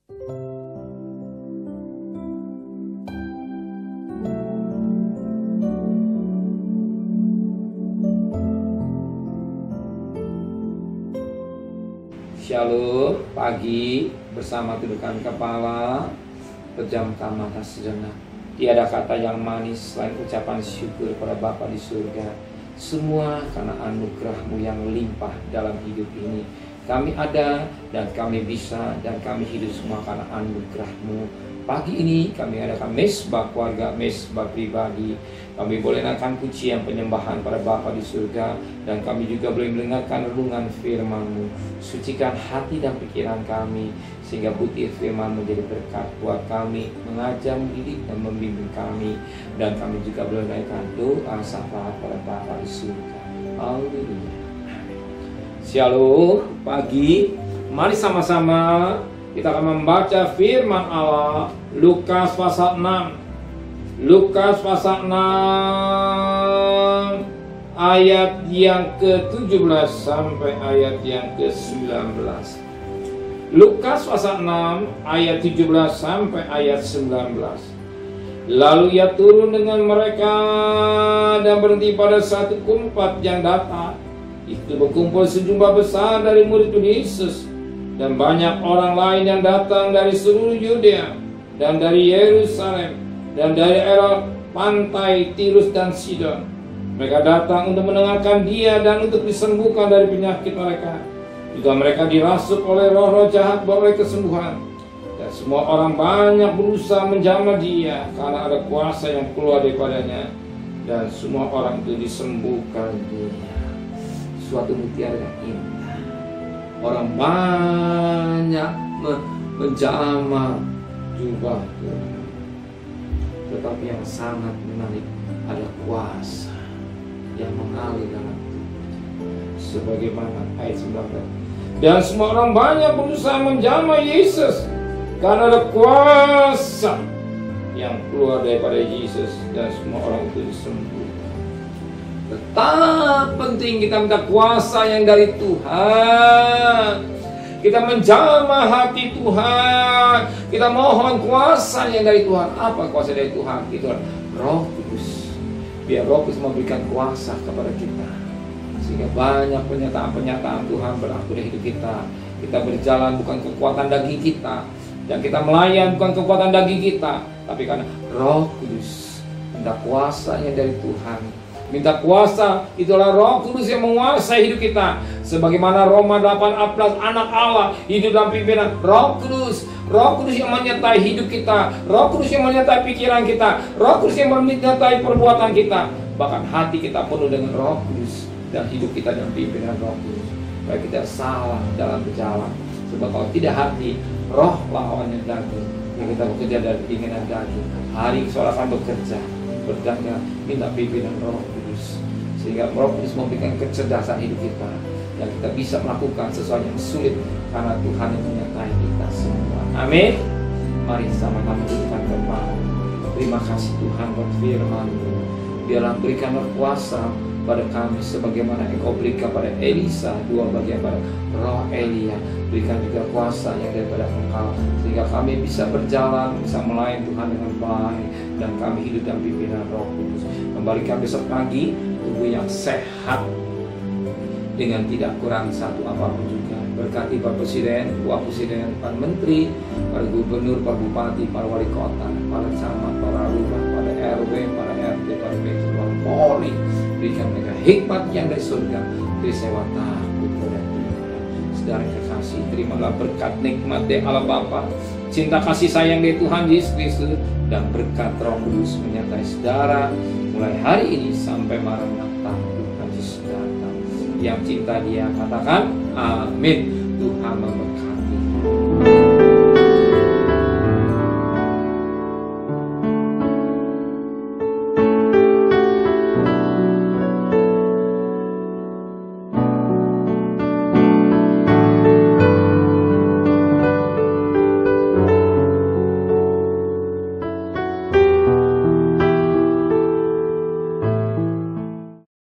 Shalom, pagi bersama tundukkan kepala, pejamkan mata sejenak. Tiada kata yang manis selain ucapan syukur pada Bapa di surga. Semua karena anugerah-Mu yang limpah dalam hidup ini. Kami ada dan kami bisa dan kami hidup semua karena anugerah-Mu. Pagi ini kami adakan mesbah keluarga, mesbah pribadi. Kami boleh menaikkan pujian penyembahan pada Bapa di surga. Dan kami juga boleh mendengarkan renungan firman-Mu. Sucikan hati dan pikiran kami, sehingga butir firman-Mu menjadi berkat buat kami, mengajar, mendidik, dan membimbing kami. Dan kami juga boleh menaikkan doa syafaat pada Bapa di surga. Haleluya. Shalom, pagi. Mari sama-sama kita akan membaca firman Allah, Lukas pasal 6. Lukas pasal 6 ayat yang ke-17 sampai ayat yang ke-19. Lukas pasal 6 ayat 17 sampai ayat 19. Lalu ia turun dengan mereka dan berhenti pada satu tempat yang datar. Itu berkumpul sejumlah besar dari murid Yesus dan banyak orang lain yang datang dari seluruh Yudea dan dari Yerusalem dan dari daerah pantai Tirus dan Sidon. Mereka datang untuk mendengarkan dia dan untuk disembuhkan dari penyakit mereka. Juga mereka dirasuk oleh roh-roh jahat beroleh kesembuhan. Dan semua orang banyak berusaha menjamah dia karena ada kuasa yang keluar daripadanya. Dan semua orang itu disembuhkan dia. Suatu mutiara yang indah. Orang banyak menjamah jubah, tetapi yang sangat menarik ada kuasa yang mengalir dalam tubuh. Sebagaimana ayat 19. Dan semua orang banyak berusaha menjamah Yesus karena ada kuasa yang keluar daripada Yesus, dan semua orang itu disembuhkan. Tetap penting kita minta kuasa yang dari Tuhan. Kita menjamah hati Tuhan. Kita mohon kuasa yang dari Tuhan. Apa kuasa dari Tuhan? Itu Roh Kudus. Biar Roh Kudus memberikan kuasa kepada kita, sehingga banyak pernyataan-pernyataan Tuhan berlaku di hidup kita. Kita berjalan bukan kekuatan daging kita, dan kita melayan bukan kekuatan daging kita, tapi karena Roh Kudus. Minta kuasa yang dari Tuhan. Minta kuasa, itulah Roh Kudus yang menguasai hidup kita. Sebagaimana Roma 8:14, anak Allah hidup dalam pimpinan Roh Kudus. Roh Kudus yang menyertai hidup kita, Roh Kudus yang menyertai pikiran kita, Roh Kudus yang menyertai perbuatan kita. Bahkan hati kita penuh dengan Roh Kudus, dan hidup kita dalam pimpinan Roh Kudus. Supaya kita salah dalam berjalan. Sebab kalau tidak hati, roh lawannya daging. Yang kita bekerja dari keinginan daging. Hari seolah akan bekerja, berdagang, minta pimpinan Roh Kudus, sehingga Roh Kudus memberikan kecerdasan hidup kita, dan kita bisa melakukan sesuatu yang sulit karena Tuhan yang menyertai kita semua. Amin. Mari sama-sama tundukkan kepala. Terima kasih Tuhan buat firman-Mu. Biarlah berikanlah kuasa pada kami sebagaimana Engkau berikan pada Elisa 2 bagian pada roh Elia. Berikan juga kuasa yang daripada Engkau, sehingga kami bisa berjalan, bisa melayani Tuhan dengan baik, dan kami hidup dalam pimpinan Roh Kudus. Kembalikan besok pagi tubuh yang sehat dengan tidak kurang satu apapun juga. Berkati Pak Presiden, Pak Presiden, Pak Menteri, para Gubernur, Pak Bupati, para Wali Kota, para camat, para lurah, para RW, para RT, para PJ, Polri. Berikan mereka hikmat yang dari surga, dari sewa takut kepada Tuhan. Saudara kekasih, terimalah berkat nikmat dari Allah Bapa, cinta kasih sayang dari Tuhan Yesus Kristus, dan berkat Roh Kudus menyertai saudara mulai hari ini sampai Maranatha Tuhan Yesus datang. Yang cinta dia katakan amin. Tuhan memberkati.